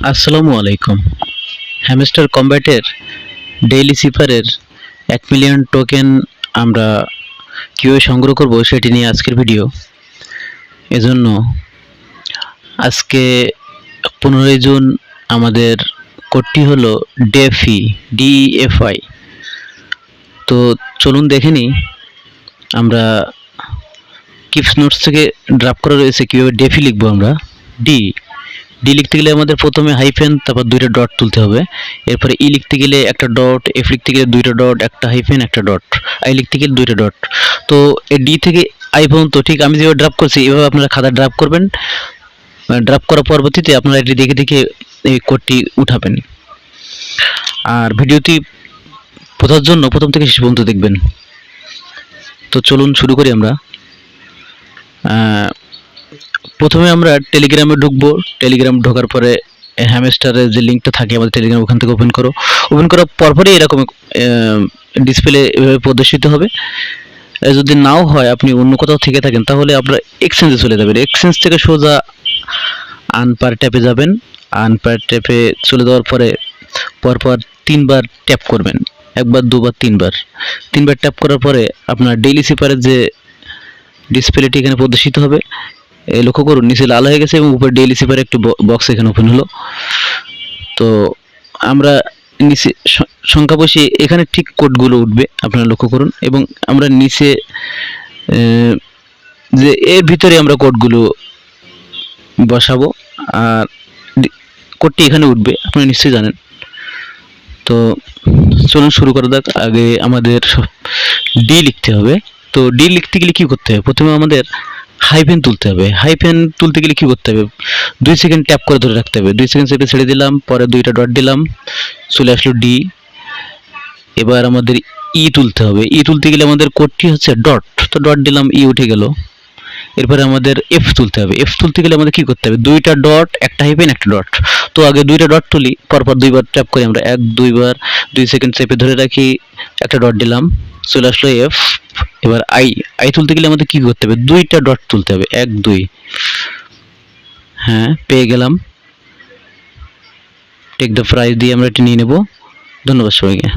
আসসালামু আলাইকুম। Hamster কম্ব্যাটের daily সিপারের 1 million token আমরা কীভাবে সংগ্রহ করব সেটি নিয়ে আজকের ভিডিও। এজন্য আজকে 15 জুন আমাদের কোডটি হলো ডেফি, DEFI। তো চলুন দেখে নিই আমরা কিপস নোটস থেকে ড্রাফট করা রয়েছে কীভাবে ডেফি লিখবো আমরা। ডি লিখতে গেলে আমাদের প্রথমে হাইফেন, তারপর 2টা ডট তুলতে হবে। এরপরে ই লিখতে গেলে একটা ডট, এফ লিখতে গেলে 2টা ডট, একটা হাইফেন, একটা ডট, আই লিখতে গেলে 2টা ডট। তো এই ডি থেকে আই পর্যন্ত ঠিক আমি যেভাবে ড্রাফট করছি এভাবে আপনারা খাতা ড্রাফট করবেন। ড্রাফট করার পরবর্তীতে আপনারা এটি দেখে দেখে এই কোডটি উঠাবেন। আর ভিডিওটি বোঝার জন্য প্রথম থেকে শেষ পর্যন্ত দেখবেন। তো চলুন শুরু করি আমরা। প্রথমে আমরা টেলিগ্রামে ঢুকবো। টেলিগ্রাম ঢোকার পরে হ্যামস্টারের যে লিঙ্কটা থাকে আমাদের টেলিগ্রাম, ওখান থেকে ওপেন করো। ওপেন করার পরপরই এরকম ডিসপ্লে এভাবে প্রদর্শিত হবে। যদি নাও হয়, আপনি অন্য কোথাও থেকে থাকেন, তাহলে আপনারা এক্সচেঞ্জে চলে যাবেন। এক্সচেঞ্জ থেকে সোজা আনপার ট্যাপে যাবেন। আনপার ট্যাপে চলে যাওয়ার পরে পরপর 3বার ট্যাপ করবেন। 1বার, 2বার, 3বার ট্যাপ করার পরে আপনার ডেইলি সিপারের যে ডিসপ্লেটি এখানে প্রদর্শিত হবে। লক্ষ্য করুন নিচে লাল হয়ে গেছে এবং উপরে ডেইলি সিপারে একটি বক্স এখানে ওপেন হলো। তো আমরা নিচে সংখ্যা বসিয়ে এখানে ঠিক কোডগুলো উঠবে, আপনারা লক্ষ্য করুন। এবং আমরা নিচে যে এর ভিতরে আমরা কোডগুলো বসাবো, আর কোডটি এখানে উঠবে, আপনারা নিশ্চয়ই জানেন। তো চলুন শুরু করা যাক। আগে আমাদের ডি লিখতে হবে। তো ডি লিখতে গেলে কী করতে হবে? প্রথমে আমাদের হাইফেন তুলতে হবে। হাইফেন তুলতে গেলে কী করতে হবে? 2 সেকেন্ড ট্যাপ করে ধরে রাখতে হবে। 2 সেকেন্ড চেপে ছেড়ে দিলাম, পরে 2টা ডট দিলাম, চলে আসলো ডি। এবার আমাদের ই তুলতে হবে। ই তুলতে গেলে আমাদের কোডটি হচ্ছে ডট, তো ডট দিলাম, ই উঠে গেল। এরপরে আমাদের এফ তুলতে হবে। এফ তুলতে গেলে আমাদের কী করতে হবে? 2টা ডট, একটা হাইফেন, একটা ডট। তো আগে 2টা ডট তুলি, পরপর 2বার ট্যাপ করি আমরা, 1-2বার, 2 সেকেন্ড চেপে ধরে রাখি, একটা ডট দিলাম, চলে আসলো এফ। এবার আই তুলতে গেলে আমাদের কী করতে হবে? 2টা ডট তুলতে হবে, 1-2। হ্যাঁ, পেয়ে গেলাম। টেক দ্য প্রাইজ দিয়ে আমরা এটি নিয়ে নেব। ধন্যবাদ সবাইকে।